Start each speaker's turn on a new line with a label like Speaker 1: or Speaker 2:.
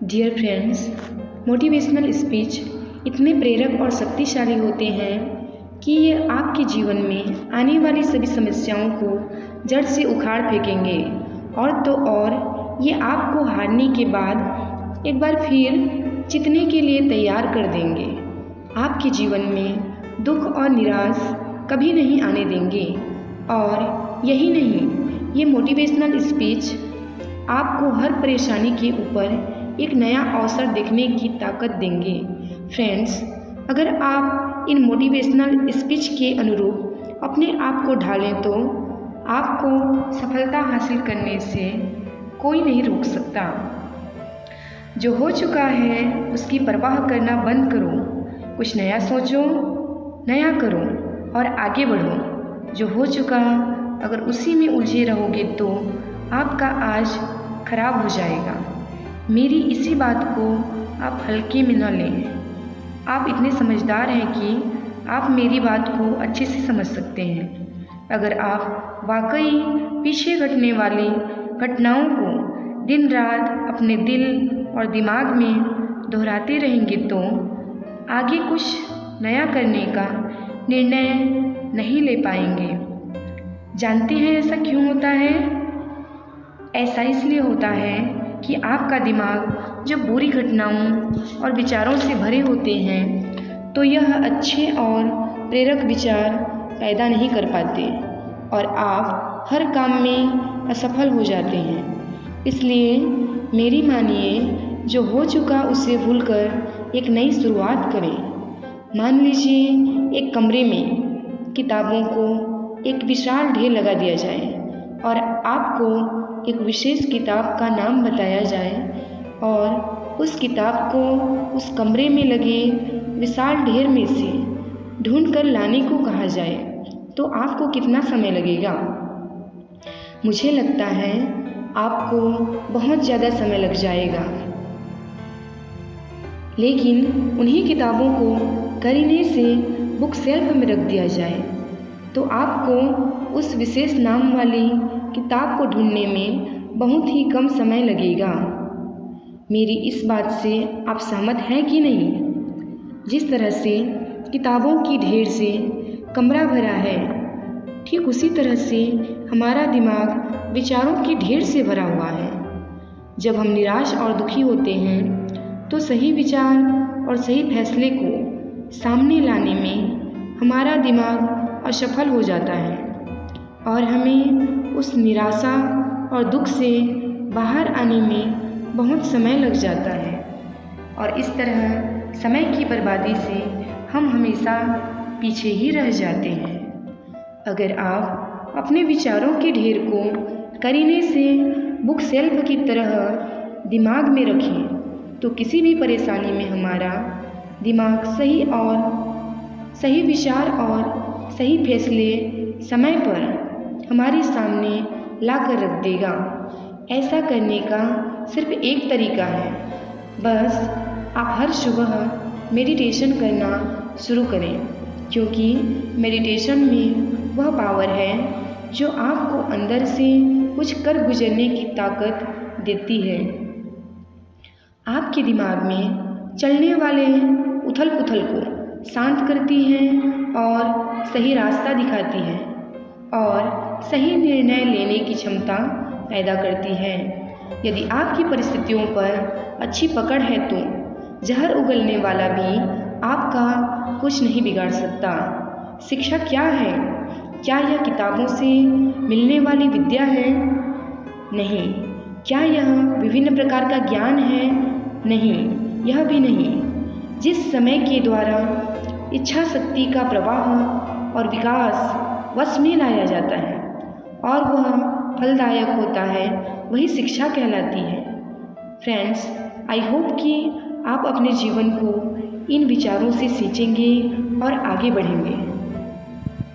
Speaker 1: Dear friends, motivational speech इतने प्रेरक और शक्तिशाली होते हैं कि ये आपके जीवन में आने वाली सभी समस्याओं को जड़ से उखाड़ फेंकेंगे और तो और ये आपको हारने के बाद एक बार फिर जीतने के लिए तैयार कर देंगे। आपके जीवन में दुख और निराश कभी नहीं आने देंगे। और यही नहीं, ये मोटिवेशनल स्पीच आपको हर परेशानी के ऊपर एक नया अवसर देखने की ताकत देंगे। फ्रेंड्स, अगर आप इन मोटिवेशनल स्पीच के अनुरूप अपने आप को ढालें तो आपको सफलता हासिल करने से कोई नहीं रोक सकता। जो हो चुका है उसकी परवाह करना बंद करो, कुछ नया सोचो, नया करो और आगे बढ़ो। जो हो चुका अगर उसी में उलझे रहोगे तो आपका आज खराब हो जाएगा। मेरी इसी बात को आप हल्के में न लें। आप इतने समझदार हैं कि आप मेरी बात को अच्छे से समझ सकते हैं। अगर आप वाकई पीछे घटने वाली घटनाओं को दिन रात अपने दिल और दिमाग में दोहराते रहेंगे तो आगे कुछ नया करने का निर्णय नहीं ले पाएंगे। जानते हैं ऐसा क्यों होता है? ऐसा इसलिए होता है कि आपका दिमाग जब बुरी घटनाओं और विचारों से भरे होते हैं तो यह अच्छे और प्रेरक विचार पैदा नहीं कर पाते और आप हर काम में असफल हो जाते हैं। इसलिए मेरी मानिए, जो हो चुका उसे भूलकर एक नई शुरुआत करें। मान लीजिए एक कमरे में किताबों को एक विशाल ढेर लगा दिया जाए और आपको एक विशेष किताब का नाम बताया जाए और उस किताब को उस कमरे में लगे विशाल ढेर में से ढूंढ कर लाने को कहा जाए तो आपको कितना समय लगेगा? मुझे लगता है आपको बहुत ज़्यादा समय लग जाएगा। लेकिन उन्हीं किताबों को करीने से बुक शेल्फ में रख दिया जाए तो आपको उस विशेष नाम वाली किताब को ढूंढने में बहुत ही कम समय लगेगा। मेरी इस बात से आप सहमत हैं कि नहीं? जिस तरह से किताबों की ढेर से कमरा भरा है, ठीक उसी तरह से हमारा दिमाग विचारों की ढेर से भरा हुआ है। जब हम निराश और दुखी होते हैं तो सही विचार और सही फैसले को सामने लाने में हमारा दिमाग असफल हो जाता है और हमें उस निराशा और दुख से बाहर आने में बहुत समय लग जाता है और इस तरह समय की बर्बादी से हम हमेशा पीछे ही रह जाते हैं। अगर आप अपने विचारों के ढेर को करीने से बुक शेल्फ की तरह दिमाग में रखें तो किसी भी परेशानी में हमारा दिमाग सही विचार और सही फैसले समय पर हमारे सामने ला कर रख देगा। ऐसा करने का सिर्फ एक तरीका है, बस आप हर सुबह मेडिटेशन करना शुरू करें, क्योंकि मेडिटेशन में वह पावर है जो आपको अंदर से कुछ कर गुजरने की ताकत देती है। आपके दिमाग में चलने वाले उथल पुथल को शांत करती है और सही रास्ता दिखाती है और सही निर्णय लेने की क्षमता पैदा करती है। यदि आपकी परिस्थितियों पर अच्छी पकड़ है तो जहर उगलने वाला भी आपका कुछ नहीं बिगाड़ सकता। शिक्षा क्या है? क्या यह किताबों से मिलने वाली विद्या है? नहीं। क्या यह विभिन्न प्रकार का ज्ञान है? नहीं, यह भी नहीं। जिस समय के द्वारा इच्छा शक्ति का प्रवाह और विकास वश में लाया जाता है और वह फलदायक होता है, वही शिक्षा कहलाती है। फ्रेंड्स, आई होप कि आप अपने जीवन को इन विचारों से सींचेंगे और आगे बढ़ेंगे।